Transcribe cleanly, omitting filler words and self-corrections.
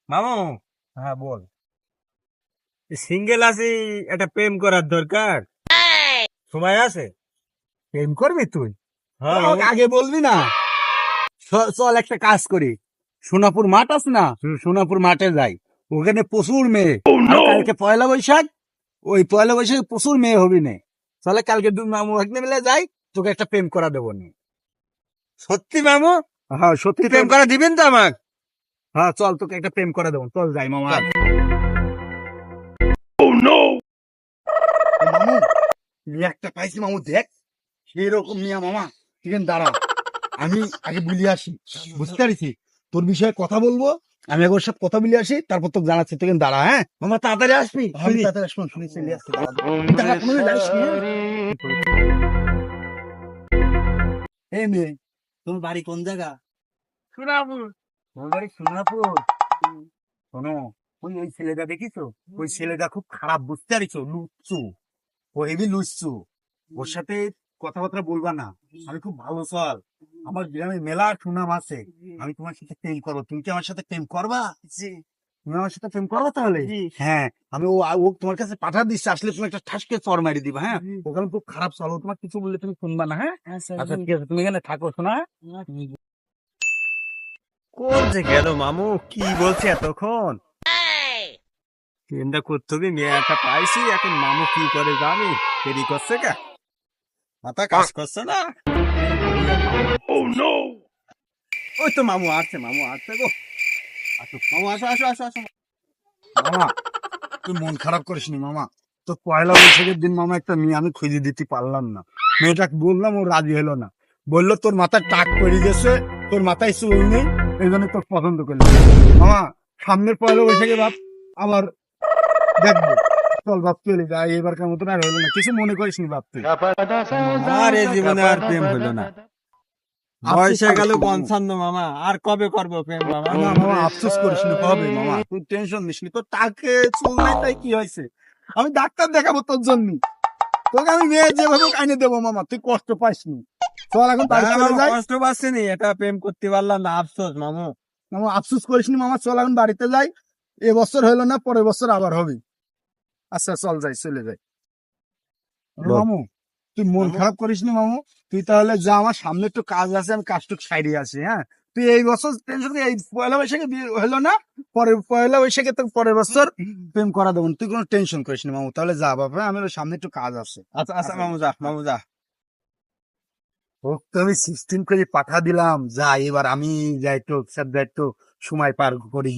মামু, হ্যাঁ বল। সিঙ্গেল আছি, একটা প্রেম করার দরকার, সময় আছে? প্রেম করবি তুই? হ্যাঁ মামু। আমাকে আগে বলবি না? চল একটা কাজ করি, সোনাপুর মাঠ আছে না, সোনাপুর মাঠে যাই। ওখানে প্রচুর মেয়ে। আর কালকে পয়লা বৈশাখ, ওই পয়লা বৈশাখে প্রচুর মেয়ে হবি নে। চলে কালকে দুই মামু ভাগ্নে মিলে যাই, তোকে একটা প্রেম করা দেবো নি। সত্যি মামু? হ্যাঁ সত্যি তুই প্রেম করা দিবেন তো আমাক? হ্যাঁ চল তোকে একটা প্রেম করা দেবো, চল যাই মামা। চল। মামু, মেয়ে একটা পাইছি মামু, দেখ সেরকম মিয়া মামা। ঠিক আছে দাঁড়া, আমি আগে বলি আসি, বুঝতে পারছি তোর বিষয়ে কথা বলবো। আমি একবার সব কথা বলে আসি, তারপর তোকে জানাচ্ছি। তুই কিন্তু দাঁড়া, হ্যাঁ মামা তাড়াতাড়ি আসবি। আমি তাড়াতাড়ি আসবো, শুনে চলে আসছি। তুই দাঁড়া, কোনোদিন যাস নি, হ্যাঁ? এই মেয়ে, তোমার বাড়ি কোন জায়গা? সোনাপুর। তোমার বাড়ি সোনাপুর? শোনো, ওই ছেলেটা দেখিছো? ওই ছেলেটা খুব খারাপ, বুঝতে পারছো? লুচ্চু, ও হেবি লুচ্চু। ওর সাথে কথাবার্তা বলবা না। আমি খুব ভালো চল, আমার গ্রামে মেলা সুনাম আছে। আমি তোমার সাথে প্রেম করবো, তুমি কি আমার সাথে প্রেম করবা? জি। তুমি আমার সাথে প্রেম করবা তাহলে? জি। হ্যাঁ, আমি ও তোমার কাছে পাঠা দিচ্ছি, আসলে তুমি একটা ঠাসকে চর মারি দিবা, হ্যাঁ? ওখানে খুব খারাপ চলো, তোমার কিছু বললে তুমি শুনবা না, হ্যাঁ? আচ্ছা ঠিক আছে, তুমি এখানে থাকো, শোনা। কোন যে গেল মামু, কি বলছে এতক্ষণ? প্রেমটা করতে হবে, মেয়ে একটা পাইছি, এখন মামু কি করে জানি। দেরি করছে কা, মাথা কাজ করছে না। ওই তো মামু আসছে, মামু আসছে গো। আসো মামু, আসো আসো আসো আসো। মামা, তুই মন খারাপ করিস নি মামা। তো পয়লা বৈশাখের দিন মামা একটা মেয়ে আমি খুঁজে দিতে পারলাম না। মেয়েটাকে বললাম, ও রাজি হলো না। বললো তোর মাথায় টাক পড়ে গেছে, তোর মাথায় চুল নেই, এই জন্য তোর পছন্দ করলাম। মামা, সামনের পয়লা বৈশাখে বাপ আবার দেখবো। চল বাপ, চলে যাই, এবারকার মতন আর হলো না, কিছু মনে করিস নি বাপ তুই। আর এই জীবনে আর প্রেম হইলো না। বয়স আফসোস হয়ে গেল করিস নি মামা। 55 মামা, আর কবে করবো প্রেম মামা? না মামা, আফসোস করিস নি, হবে মামা, তুই টেনশন নিস নি। তোর টাকে চুল নাই তাই কি হয়েছে? আমি ডাক্তার দেখাবো তোর জন্য। তোকে আমি মেয়ে যেভাবে আইনে দেবো মামা, তুই কষ্ট পাইস নি। চল এখন বাড়ি না চলে মামা, যাই। কষ্ট পাচ্ছি নি, এটা প্রেম করতে পারলাম না, আফসোস মামু। মামা আফসোস করিস নি মামা, চল এখন বাড়িতে যাই। এবছর হলো না, পরের বছর আবার হবে। আচ্ছা চল যাই, চলে যাই। বল। মামু, তুই মন মামু, খারাপ করিস নি মামু। তুই তাহলে যা, আমার সামনে একটু কাজ আছে, আমি কাজটুক সাইডে আছি, হ্যাঁ? তুই এই বছর টেনশন, এই পয়লা বৈশাখে বিয়ে হলো না, পরের পয়লা বৈশাখে তো পরের বছর প্রেম করা দেবো। তুই কোনো টেনশন করিস নি মামু, তাহলে যা বাবা, আমার সামনে একটু কাজ আছে। আচ্ছা আচ্ছা মামু, যা মামু যা। ওকে আমি সিস্টেম করে পাঠা দিলাম, যা এবার আমি যাই, একটু স্যার যাই, একটু সময় পার করি।